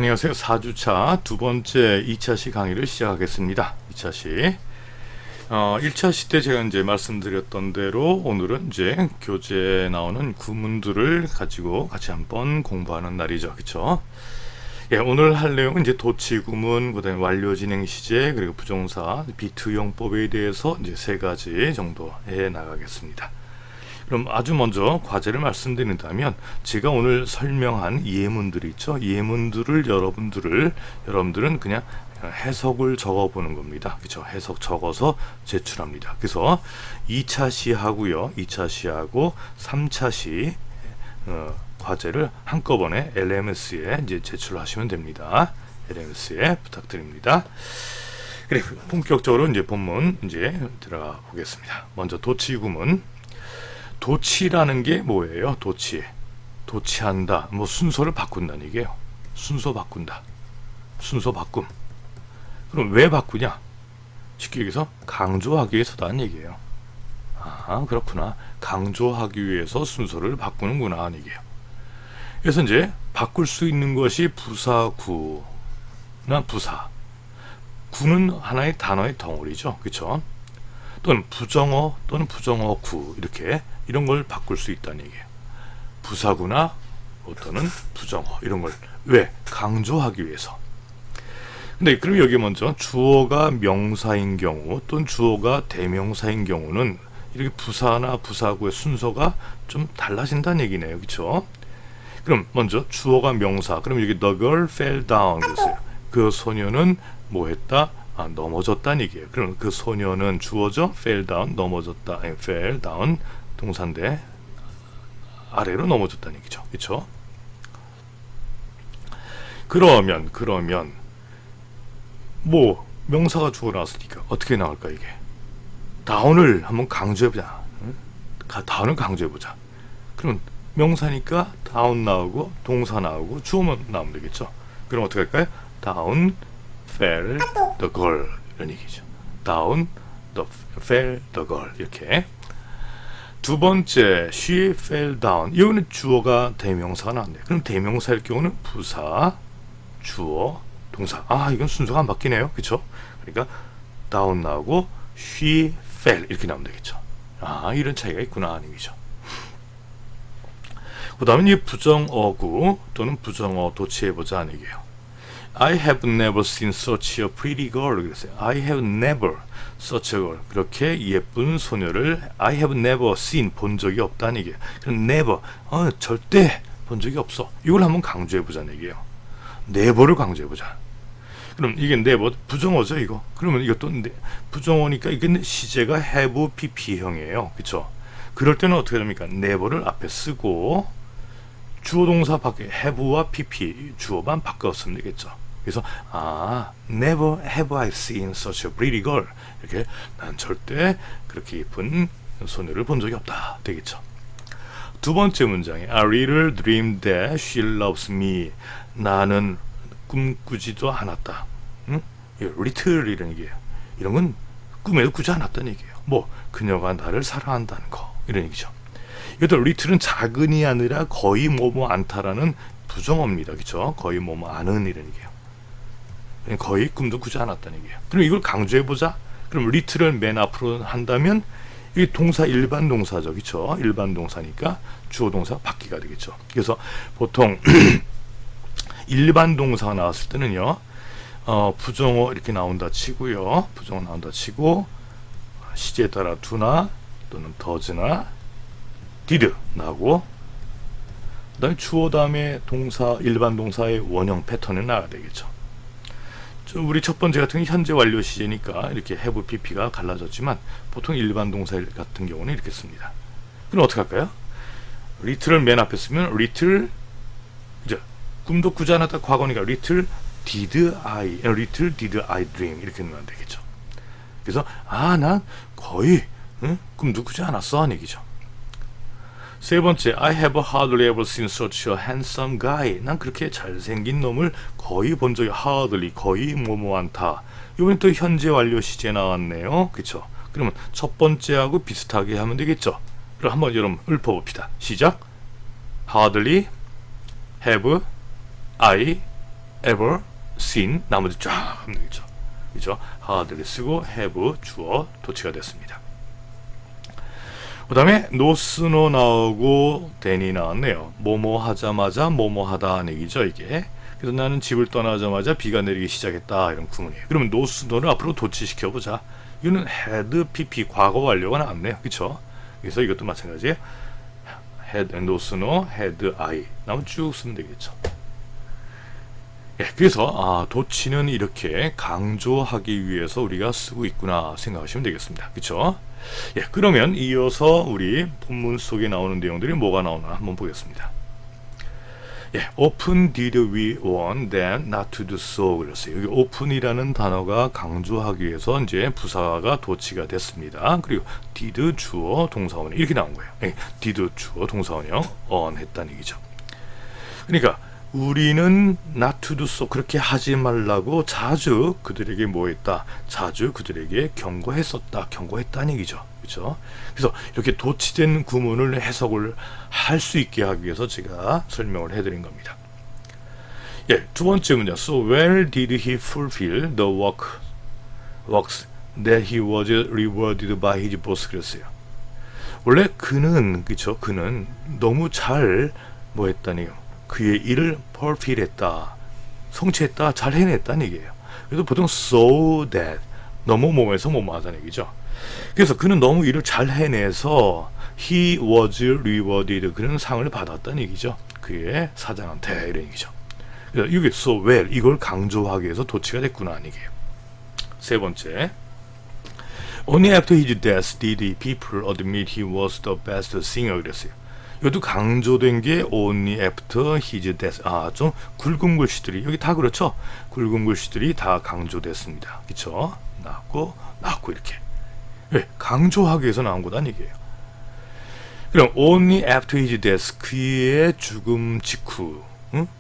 안녕하세요. 4주차 두 번째 2차시 강의를 시작하겠습니다. 2차시. 1차시 때 제가 이제 말씀드렸던 대로 오늘은 이제 교재에 나오는 구문들을 가지고 같이 한번 공부하는 날이죠. 그쵸? 예, 오늘 할 내용은 이제 도치 구문, 그 다음에 완료 진행 시제, 그리고 부정사, 비투용법에 대해서 이제 세 가지 정도 해 나가겠습니다. 그럼 아주 먼저 과제를 말씀드린다면 제가 오늘 설명한 예문들이 있죠. 예문들을 여러분들은 그냥 해석을 적어보는 겁니다. 그렇죠? 해석 적어서 제출합니다. 그래서 2차 시하고요. 2차 시하고 3차 시 과제를 한꺼번에 LMS에 이제 제출하시면 됩니다. LMS에 부탁드립니다. 그래, 본격적으로 이제 본문 이제 들어가 보겠습니다. 먼저 도치 구문. 도치라는 게 뭐예요? 도치한다. 뭐 순서를 바꾼다는 얘기예요. 순서 바꾼다. 순서 바꿈. 그럼 왜 바꾸냐? 쉽게 얘기해서 강조하기 위해서다는 얘기예요. 아, 그렇구나. 강조하기 위해서 순서를 바꾸는구나 하는 얘기예요. 그래서 이제 바꿀 수 있는 것이 부사구나 부사. 구는 하나의 단어의 덩어리죠. 그렇죠? 또는 부정어 또는 부정어구 이런 걸 바꿀 수 있다는 얘기예요. 부사구나 또는 부정어 이런 걸 왜? 강조하기 위해서. 근데 그럼 여기 먼저 주어가 명사인 경우 또는 주어가 대명사인 경우는 이렇게 부사나 부사구의 순서가 좀 달라진다는 얘기네요. 그렇죠? 그럼 먼저 주어가 명사. 그럼 여기 the girl fell down 그랬어요. 그 소녀는 뭐 했다? 넘어졌다는 얘기예요. 그럼 그 소녀는 주어죠. fell down, 넘어졌다. fell down, 동사인데 아래로 넘어졌다는 얘기죠. 그렇죠? 그러면 뭐 명사가 주어 나왔으니까 어떻게 나올까 이게? down을 한번 강조해보자. down을 강조해보자. 그럼 명사니까 down 나오고 동사 나오고 주어만 나오면 되겠죠. 그럼 어떻게 할까요? down fell the girl 이런 얘기죠. down fell the girl 이렇게. 두 번째 she fell down. 이거는 주어가 대명사가 나왔네요. 그럼 대명사일 경우는 부사, 주어, 동사. 이건 순서가 안 바뀌네요. 그렇죠? 그러니까 down 나오고 she fell 이렇게 나오면 되겠죠. 이런 차이가 있구나 하는 얘기죠. 그 다음에 이 부정어구 또는 부정어 도치해보자 하는 얘기예요. I have never seen such a pretty girl. 그랬어요. I have never such a girl. 그렇게 예쁜 소녀를 I have never seen 본 적이 없다는 얘기예요. 그럼 never 절대 본 적이 없어. 이걸 한번 강조해보자는 얘기예요. never를 강조해보자. 그럼 이게 never 부정어죠 이거. 그러면 이것도 부정어니까 이게 시제가 have pp형이에요. 그렇죠? 그럴 때는 어떻게 됩니까? never를 앞에 쓰고 주어 동사 밖에 have와 pp 주어만 바꿨으면 되겠죠. 그래서 never have I seen such a pretty girl. 이렇게 난 절대 그렇게 예쁜 소녀를 본 적이 없다 되겠죠. 두 번째 문장에 I little dreamed that she loves me. 나는 꿈꾸지도 않았다. little 이런 얘기예요. 이런 건 꿈에도 꾸지 않았다는 얘기예요. 뭐 그녀가 나를 사랑한다는 거 이런 얘기죠. 이것도 little은 작은이 아니라 거의 뭐뭐 않다라는 부정어입니다. 그렇죠? 거의 뭐뭐 않은 이런 얘기예요. 거의 꿈도 꾸지 않았다는 얘기예요. 그럼 이걸 강조해보자. 그럼 little을 맨 앞으로 한다면 이 동사 일반 동사죠. 그렇죠? 일반 동사니까 주어 동사 바뀌가 되겠죠. 그래서 보통 일반 동사가 나왔을 때는요. 부정어 이렇게 나온다 치고요. 부정어 나온다 치고 시제에 따라 do나 또는 does나 did 나오고 그 다음에 주어 다음에 동사 일반 동사의 원형 패턴이 나와야 되겠죠. 우리 첫 번째 같은 경우 현재 완료 시제니까 이렇게 have pp가 갈라졌지만 보통 일반 동사 같은 경우는 이렇게 씁니다. 그럼 어떻게 할까요? little을 맨 앞에 쓰면 little 이제 꿈도 꾸지 않았다 과거니까 little did I dream 이렇게 넣으면 되겠죠. 그래서 난 거의 꿈도 꾸지 않았어 하는 얘기죠. 세 번째, I have hardly ever seen such a handsome guy. 난 그렇게 잘생긴 놈을 거의 본 적이 hardly, 거의 뭐뭐 않다. 이번엔 또 현재 완료 시제 나왔네요. 그쵸? 그러면 첫 번째하고 비슷하게 하면 되겠죠? 그럼 한번 여러분 읊어봅시다. 시작. hardly have I ever seen 나머지 쫙 하면 되겠죠. 그죠? hardly 쓰고 have 주어 도치가 됐습니다. 그 다음에 no sooner 나오고 than이 나왔네요. 뭐뭐 하자마자 뭐뭐 하다는 얘기죠, 이게. 그래서 나는 집을 떠나자마자 비가 내리기 시작했다, 이런 구문이에요. 그러면 no sooner를 앞으로 도치시켜보자. 이거는 had pp 과거 완료가 나왔네요, 그쵸? 그래서 이것도 마찬가지예요. had no sooner had I 나오면 쭉 쓰면 되겠죠. 예, 그래서 도치는 이렇게 강조하기 위해서 우리가 쓰고 있구나 생각하시면 되겠습니다. 그렇죠? 예, 그러면 이어서 우리 본문 속에 나오는 내용들이 뭐가 나오나 한번 보겠습니다. 예, often did we want them not to do so 그랬어요. 여기 often이라는 단어가 강조하기 위해서 이제 부사가 도치가 됐습니다. 그리고 did 주어 동사원이 이렇게 나온 거예요. 예, did 주어 동사원형 on 했다는 얘기죠. 그러니까 우리는 not to do so 그렇게 하지 말라고 자주 그들에게 뭐 했다? 자주 그들에게 경고했다는 얘기죠. 그렇죠? 그래서 이렇게 도치된 구문을 해석을 할 수 있게 하기 위해서 제가 설명을 해드린 겁니다. 예, 두 번째 문제. So well did he fulfill the works that he was rewarded by his boss 그랬어요. 원래 그는 그렇죠? 그는 너무 잘 뭐 했다니요. 그의 일을 fulfill했다, 성취했다, 잘 해냈다는 얘기예요. 그래서 보통 so that 너무 뭐해서 뭐뭐 하다는 얘기죠. 그래서 그는 너무 일을 잘 해내서 he was rewarded 그는 상을 받았다는 얘기죠. 그의 사장한테 이런 얘기죠. 그래서 이게 so well 이걸 강조하기 위해서 도치가 됐구나 하는 얘기예요. 세 번째, only after his death did the people admit he was the best singer 그랬어요. 이것도 강조된 게 only after his death. 좀 굵은 글씨들이 여기 다 그렇죠. 굵은 글씨들이 다 강조됐습니다. 그렇죠? 나왔고 이렇게. 왜? 강조하기 위해서 나온 거란 얘기예요. 그럼 only after his death 그의 죽음 직후,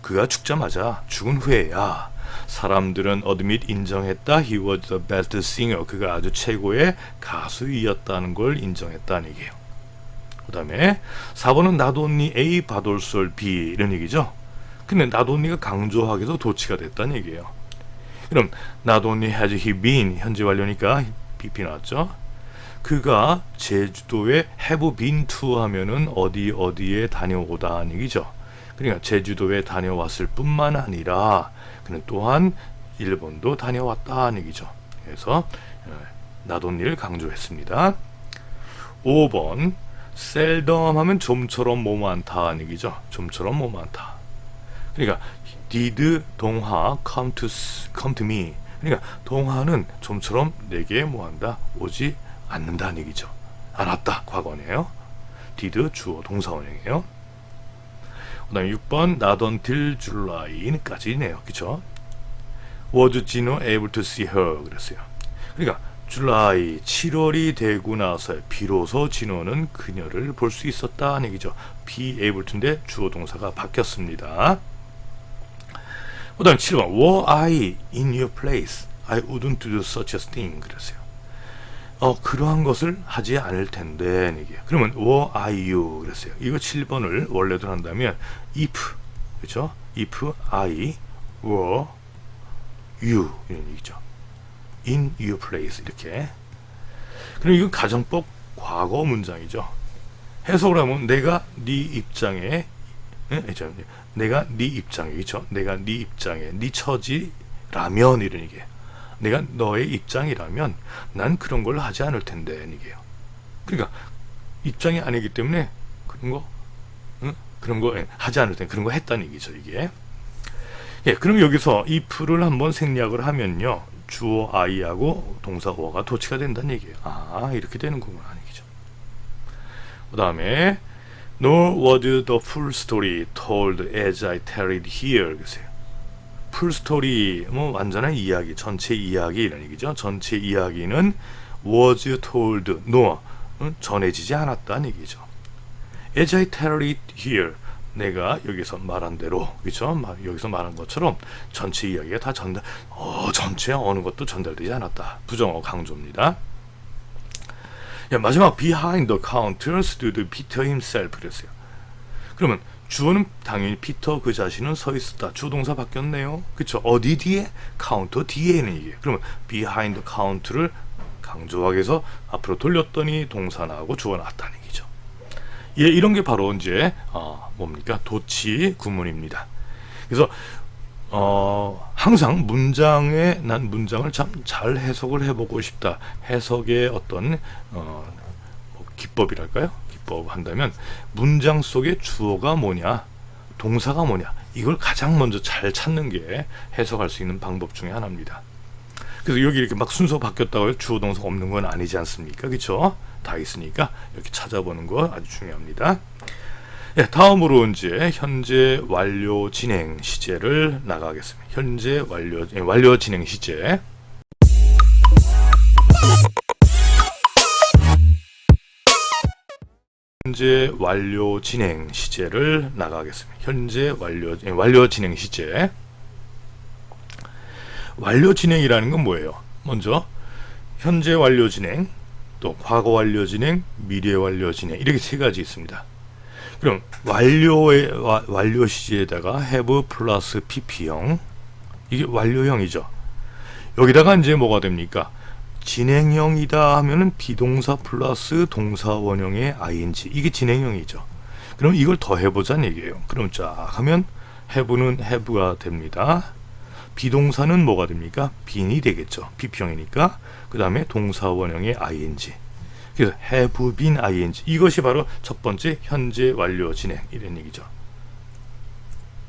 그가 죽자마자 죽은 후에야 사람들은 admit 인정했다. He was the best singer. 그가 아주 최고의 가수이었다는 걸 인정했다는 얘기예요. 그 다음에 4번은 not only A 받올솔 B 이런 얘기죠. 근데 not only가 강조하기 위해서 도치가 됐다는 얘기예요. 그럼 not only has he been 현재 완료니까 BP 나왔죠. 그가 제주도에 have been to 하면은 어디에 다녀오다는 얘기죠. 그러니까 제주도에 다녀왔을 뿐만 아니라 그는 또한 일본도 다녀왔다는 얘기죠. 그래서 not only를 강조했습니다. 5번 seldom 하면 좀처럼 뭐많다는 얘기죠. 좀처럼 뭐많다. 그러니까 did 동화 come to me. 그러니까 동화는 좀처럼 내게 뭐한다? 오지 않는다는 얘기죠. 안 왔다. 과거네요. did 주어 동사원형이에요. 그 다음에 6번 not until July까지네요. 그쵸? Was Gino able to see her? 그랬어요. 그러니까 줄라이 7월이 되고 나서 비로소 진호는 그녀를 볼 수 있었다는 얘기죠. be able to인데 주어 동사가 바뀌었습니다. 그 다음 7번 Were I in your place? I wouldn't do such a thing. 그랬어요. 그러한 것을 하지 않을 텐데 얘기예요. 그러면 were I you? 그랬어요. 이거 7번을 원래대로 한다면 if 그렇죠? if I were you 이런 얘기죠. in your place 이렇게. 그럼 이건 가정법 과거 문장이죠. 해석을 하면 내가 네 입장에 내가 네 입장에 그렇죠? 내가 네 입장에 네 처지라면 이런 얘기예요. 내가 너의 입장이라면 난 그런 걸 하지 않을 텐데 이게요. 그러니까 입장이 아니기 때문에 그런 거 하지 않을 텐데 그런 거 했다는 얘기죠 이게. 예, 그럼 여기서 if를 한번 생략을 하면요. 주어 I하고 동사 어가 도치가 된다는 얘기예요. 이렇게 되는구나 하는 얘기죠. 그 다음에 Nor was the full story told as I tell it here. 그러세요. 풀 스토리, 완전한 이야기, 전체 이야기 이런 얘기죠. 전체 이야기는 was told, nor 전해지지 않았다는 얘기죠. As I tell it here. 내가 여기서 말한 대로, 그렇죠? 여기서 말한 것처럼 전체 이야기가 다 전체 어느 것도 전달되지 않았다. 부정어 강조입니다. 마지막 behind the counter stood Peter himself 그랬어요. 그러면 주어는 당연히 피터 그 자신은 서 있었다. 주어 동사 바뀌었네요. 그쵸? 어디 뒤에? 카운터 뒤에는 이게. 그러면 behind counter를 강조하기 위해서 앞으로 돌렸더니 동사 나오고 주어 나왔다는 얘기죠. 예, 이런 게 바로 이제 뭡니까? 도치 구문입니다. 그래서 항상 난 문장을 참 잘 해석을 해보고 싶다. 해석의 어떤 기법이랄까요? 기법 한다면 문장 속에 주어가 뭐냐, 동사가 뭐냐, 이걸 가장 먼저 잘 찾는 게 해석할 수 있는 방법 중에 하나입니다. 그래서 여기 이렇게 막 순서 바뀌었다고 해서 주어 동사가 없는 건 아니지 않습니까? 그렇죠? 다 있으니까 이렇게 찾아보는 거 아주 중요합니다. 예, 다음으로 이제 현재 완료 진행 시제를 나가겠습니다. 현재 완료 진행 시제. 현재 완료 진행 시제를 나가겠습니다. 현재 완료 진행 시제. 완료 진행이라는 건 뭐예요? 먼저 현재 완료 진행, 또 과거 완료 진행, 미래 완료 진행, 이렇게 세 가지 있습니다. 그럼 완료 시제에다가 have 플러스 pp형, 이게 완료형이죠. 여기다가 이제 뭐가 됩니까? 진행형이다 하면은 비동사 플러스 동사 원형의 ing, 이게 진행형이죠. 그럼 이걸 더 해보자는 얘기예요. 그럼 쫙 하면 have는 have가 됩니다. 비동사는 뭐가 됩니까? bean이 되겠죠. pp형이니까. 그 다음에 동사 원형의 ing. 그래서 have been ing. 이것이 바로 첫 번째 현재 완료 진행, 이런 얘기죠.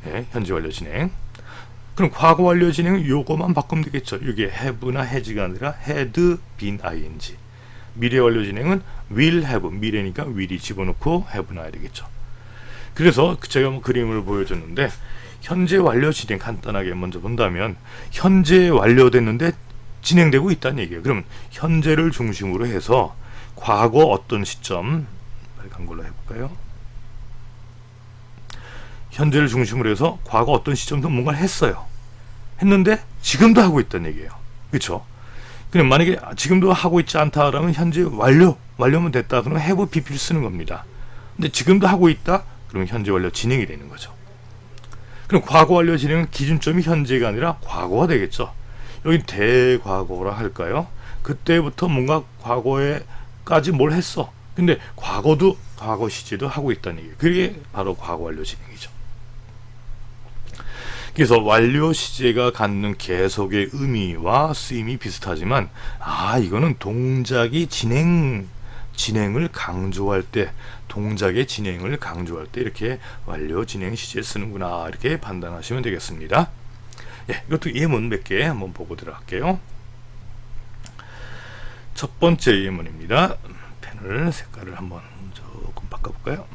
네, 현재 완료 진행. 그럼 과거 완료 진행은 요거만 바꾸면 되겠죠. 이게 have나 has가 아니라 had been ing. 미래 완료 진행은 will have, 미래니까 will이 집어넣고 have 나야 되겠죠. 그래서 제가 그림을 보여줬는데, 현재 완료 진행 간단하게 먼저 본다면 현재 완료됐는데 진행되고 있다는 얘기예요. 그럼 현재를 중심으로 해서 과거 어떤 시점, 빨간 걸로 해볼까요? 현재를 중심으로 해서 과거 어떤 시점도 뭔가를 했어요. 했는데 지금도 하고 있다는 얘기예요. 그렇죠? 그럼 만약에 지금도 하고 있지 않다라면 현재 완료면 됐다. 그러면 have pp를 쓰는 겁니다. 근데 지금도 하고 있다? 그러면 현재 완료 진행이 되는 거죠. 그럼 과거 완료 진행은 기준점이 현재가 아니라 과거가 되겠죠. 여기 대과거라 할까요? 그때부터 뭔가 과거에까지 뭘 했어. 근데 과거 시제도 하고 있다는 얘기예요. 그게 바로 과거 완료 진행이죠. 그래서 완료 시제가 갖는 계속의 의미와 쓰임이 비슷하지만, 이거는 동작이 진행을 강조할 때, 동작의 진행을 강조할 때 이렇게 완료 진행 시제 쓰는구나, 이렇게 판단하시면 되겠습니다. 예, 이것도 예문 몇 개 한번 보고 들어갈게요. 첫 번째 예문입니다. 펜을 색깔을 한번 조금 바꿔볼까요?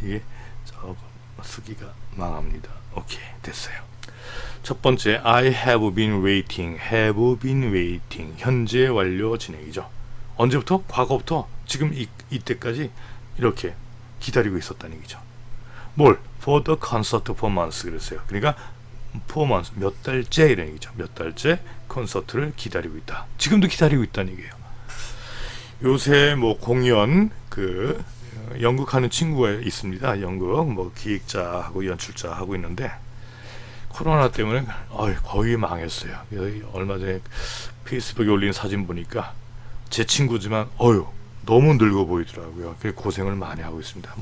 이게 조금 쓰기가 망합니다. 오케이, 됐어요. 첫 번째, I have been waiting, 현재 완료 진행이죠. 언제부터? 과거부터 지금 이때까지 이렇게 기다리고 있었다는 얘기죠. 뭘? For the concert for months 그랬어요. 그러니까 for months, 몇 달째 이런 얘기죠. 몇 달째 콘서트를 기다리고 있다. 지금도 기다리고 있다는 얘기예요. 요새 공연 연극하는 친구가 있습니다. 연극 기획자하고 연출자하고 있는데 코로나 때문에 거의 망했어요. 그래서 얼마 전에 페이스북에 올린 사진 보니까 제 친구지만 너무 늙어 보이더라고요. 고생을 많이 하고 있습니다.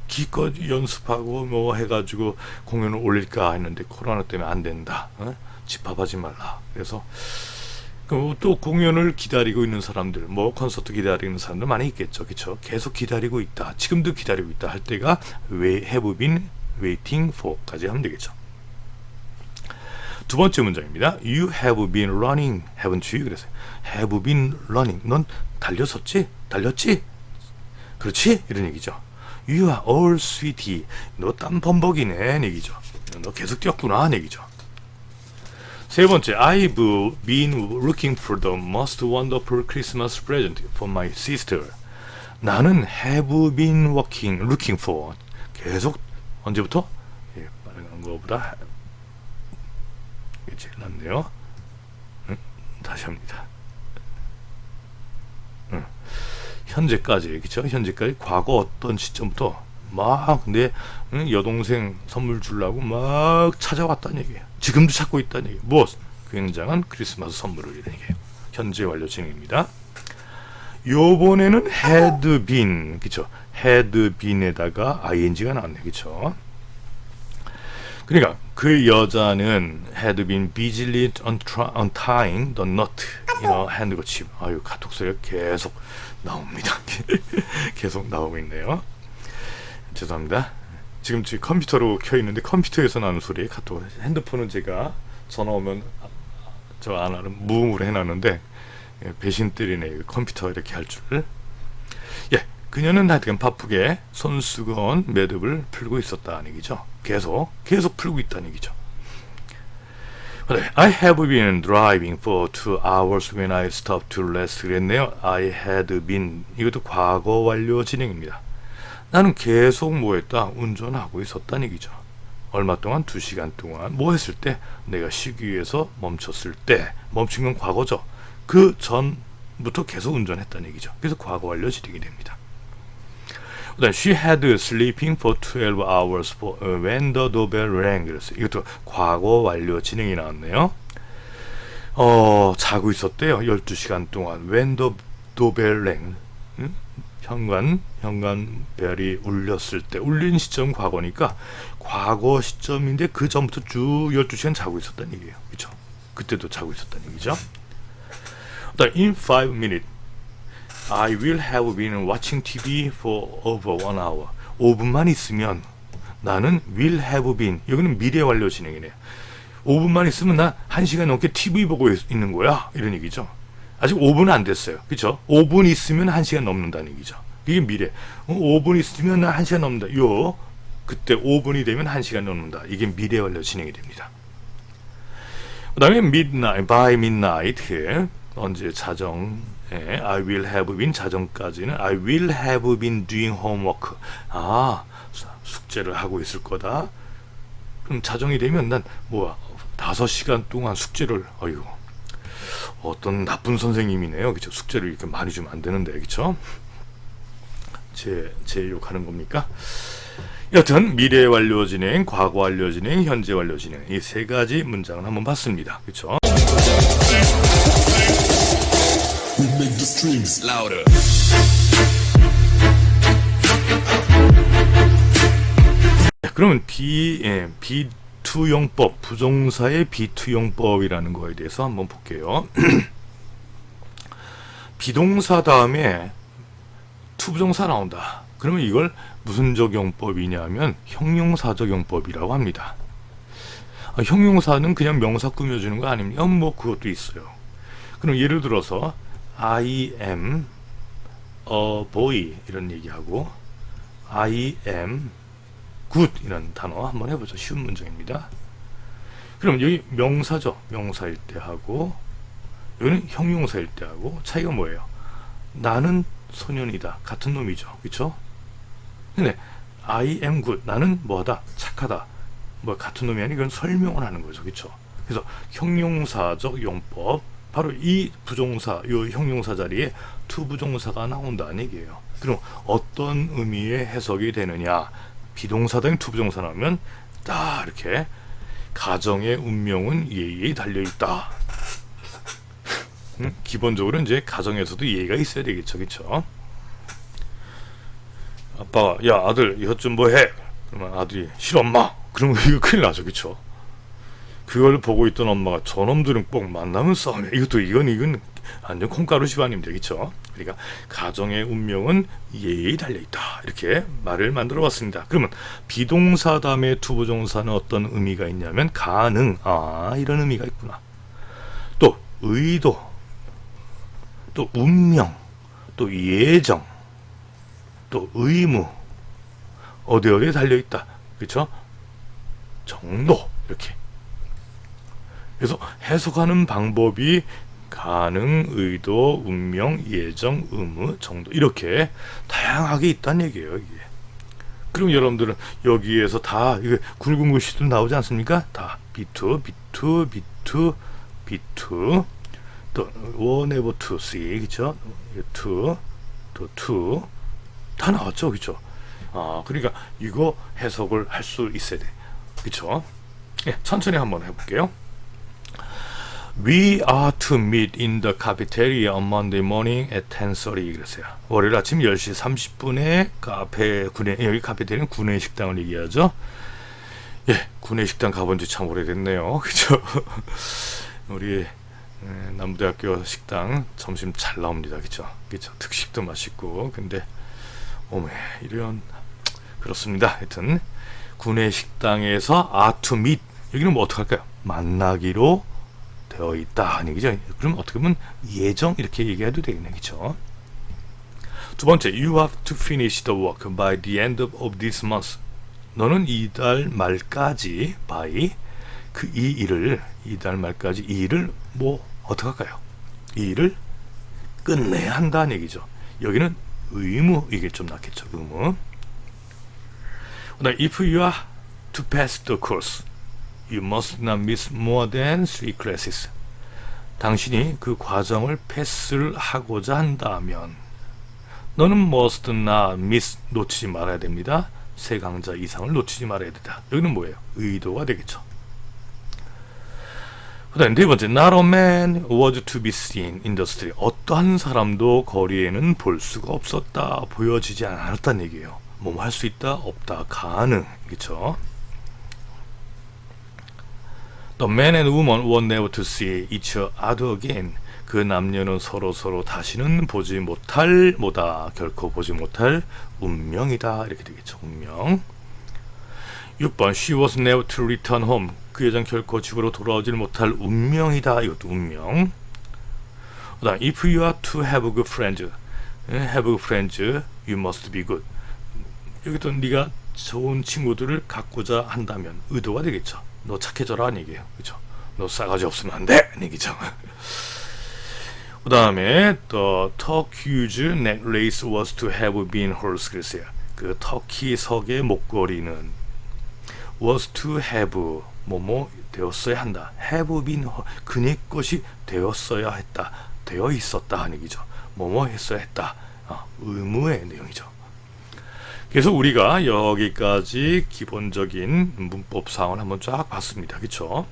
기껏 연습하고 해가지고 공연을 올릴까 했는데 코로나 때문에 안 된다. 집합하지 말라. 그래서 또 공연을 기다리고 있는 사람들, 콘서트 기다리는 사람들 많이 있겠죠. 그쵸? 계속 기다리고 있다. 지금도 기다리고 있다 할 때가 have been waiting for까지 하면 되겠죠. 두 번째 문장입니다. You have been running, haven't you? 그래서 have been running. 넌 달렸었지? 달렸지? 그렇지? 이런 얘기죠. You are all sweetie. 너 땀범벅이네 얘기죠. 너 계속 뛰었구나 얘기죠. 세 번째, I've been looking for the most wonderful Christmas present for my sister. 나는 have been looking for. 계속 언제부터? 빨간 거보다 제일 낫네요. 다시 합니다. 현재까지, 그쵸? 현재까지 과거 어떤 시점부터 막 내 여동생 선물 주려고 막 찾아왔다는 얘기예요. 지금도 찾고 있다는 얘기예요. 무엇? 굉장한 크리스마스 선물을, 이런 얘기예요. 현재 완료 진행입니다. 요번에는 had been, 그쵸? had been에다가 ing가 나왔네, 그쵸? 그러니까 그 여자는 had been busily untying the knot in her handkerchief. 아유, 카톡 소리가 계속 나옵니다. 계속 나오고 있네요. 죄송합니다. 지금 제 컴퓨터로 켜 있는데 컴퓨터에서 나는 소리에 카톡. 핸드폰은 제가 전화 오면 저 안 하는 무음으로 해놨는데 배신 때리네. 컴퓨터 이렇게 할 줄. 예, 그녀는 하여튼 바쁘게 손수건 매듭을 풀고 있었다는 얘기죠. 계속 풀고 있다는 얘기죠. I have been driving for 2 hours when I stopped to rest. 그랬네요. I had been, 이것도 과거 완료 진행입니다. 나는 계속 뭐 했다? 운전하고 있었다는 얘기죠. 얼마 동안? 2시간 동안. 뭐 했을 때? 내가 쉬기 위해서 멈췄을 때. 멈춘 건 과거죠. 그 전부터 계속 운전했다는 얘기죠. 그래서 과거 완료 진행이 됩니다. 그다음 she had sleeping for 12 hours when the doorbell rang. 그랬어요. 이것도 과거 완료 진행이 나왔네요. 자고 있었대요. 12시간 동안. when the doorbell rang. 현관벨이 울렸을 때. 울린 시점 과거니까 과거 시점인데 그 전부터 쭉 12시간 자고 있었다는 얘기예요. 그렇죠? 그때도 자고 있었다는 얘기죠. 그다음 in 5 minutes I will have been watching TV for over 1 hour. 5분만 있으면 나는 will have been, 여기는 미래 완료 진행이네요. 5분만 있으면 나 1시간 넘게 TV 보고 있는 거야, 이런 얘기죠. 아직 5분은 안 됐어요. 그렇죠? 5분 있으면 1시간 넘는다는 얘기죠. 이게 미래. 5분 있으면 나 1시간 넘는다. 그때 5분이 되면 1시간 넘는다. 이게 미래 완료 진행이 됩니다. 그 다음에 by midnight, 언제 자정, I will have been 자정까지는 I will have been doing homework. 숙제를 하고 있을 거다. 그럼 자정이 되면 난 5시간 동안 숙제를, 어떤 나쁜 선생님이네요. 그쵸? 숙제를 이렇게 많이 주면 안 되는데, 그쵸? 제 욕하는 겁니까? 여튼 미래 완료 진행, 과거 완료 진행, 현재 완료 진행, 이 세 가지 문장을 한번 봤습니다. 그쵸? We make the strings louder. 그러면 비투용법, 부정사의 비투용법이라는 거에 대해서 한번 볼게요. 비동사 다음에 투부정사 나온다. 그러면 이걸 무슨 적용법이냐면 형용사적 용법이라고 합니다. 형용사는 그냥 명사 꾸며주는 거 아닙니까? 그것도 있어요. 그럼 예를 들어서 I am a boy 이런 얘기하고 I am good 이런 단어 한번 해보죠. 쉬운 문장입니다. 그럼 여기 명사죠. 명사일 때 하고 여기는 형용사일 때 하고 차이가 뭐예요? 나는 소년이다. 같은 놈이죠. 그렇죠? 근데 I am good. 나는 뭐하다? 착하다. 같은 놈이 아니고 이건 설명을 하는 거죠. 그렇죠? 그래서 형용사적 용법, 바로 이 부정사, 이 형용사 자리에 투부정사가 나온다는 얘기예요. 그럼 어떤 의미의 해석이 되느냐? 비동사 등 투부정사 나오면 딱 이렇게 가정의 운명은 예의에 달려있다. 기본적으로 이제 가정에서도 예의가 있어야 되겠죠. 그렇죠? 아빠가 야 아들 이것 좀 뭐 해. 그러면 아들이 싫어 엄마. 그러면 이거 큰일 나죠. 그렇죠? 그걸 보고 있던 엄마가 저놈들은 꼭 만나면 싸우네. 이건 완전 콩가루 집안입니다. 그렇죠? 그러니까 가정의 운명은 예의에 달려있다. 이렇게 말을 만들어 봤습니다. 그러면 비동사 다음에 투부정사는 어떤 의미가 있냐면 가능. 이런 의미가 있구나. 또 의도, 또 운명, 또 예정, 또 의무, 어디에 달려있다. 그렇죠? 정도 이렇게. 그래서 해석하는 방법이 가능, 의도, 운명, 예정, 의무, 정도 이렇게 다양하게 있다는 얘기예요. 이게. 그럼 여러분들은 여기에서 다 이게 굵은 글씨도 나오지 않습니까? 다 B2, B2, B2, B2 또 one, never to see, 그렇죠? 2, 또 to 다 나왔죠, 그렇죠? 그러니까 이거 해석을 할 수 있어야 돼, 그렇죠? 예, 천천히 한번 해볼게요. We are to meet in the cafeteria on Monday morning at 10:30. 그랬어요. 월요일 아침 10시 30분에 여기 카페테리아는 구내식당을 얘기하죠. 예, 구내식당 가본 지 참 오래됐네요. 그죠? 우리 남부대학교 식당 점심 잘 나옵니다. 그죠? 그죠? 특식도 맛있고. 근데 오메 이런 그렇습니다. 하여튼 구내식당에서 are to meet, 여기는 뭐 어떡할까요? 만나기로 되어 있다 하는 얘기죠. 그럼 어떻게 보면 예정 이렇게 얘기해도 되겠네, 그렇죠? 두 번째, you have to finish the work by the end of this month. 너는 이달 말까지 by 이달 말까지 이 일을 뭐 어떡할까요? 이 일을 끝내야 한다는 얘기죠. 여기는 의무, 이게 좀 낫겠죠. 의무. 그다음 if you are to pass the course, you must not miss more than 3 classes. 당신이 그 과정을 패스를 하고자 한다면 너는 must not miss, 놓치지 말아야 됩니다. 3강좌 이상을 놓치지 말아야 된다. 여기는 뭐예요? 의도가 되겠죠. 그 다음 네 번째, not a man was to be seen in the street. 어떠한 사람도 거리에는 볼 수가 없었다, 보여지지 않았다는 얘기예요. 뭐 할 수 있다, 없다, 가능. 그렇죠? The man and woman were never to see each other again. 그 남녀는 서로 다시는 보지 못할 뭐다, 결코 보지 못할 운명이다, 이렇게 되겠죠. 운명. 6번, she was never to return home. 그 여자는 결코 집으로 돌아오질 못할 운명이다, 이것도 운명. 그다음 if you are to have good friends, you must be good. 여기도 네가 좋은 친구들을 갖고자 한다면 의도가 되겠죠. 너 착해져라 하는 얘기예요. 그렇죠? 너 싸가지 없으면 안 돼, 하는 얘기죠. 그 다음에 the Turkish necklace was to have been hers. 그랬어요. 그 터키석의 목걸이는 was to have 뭐뭐 되었어야 한다. have been her, 그네 것이 되었어야 했다, 되어 있었다 하는 얘기죠. 뭐뭐 했어야 했다. 의무의 내용이죠. 그래서 우리가 여기까지 기본적인 문법 사항을 한번 쫙 봤습니다. 그렇죠?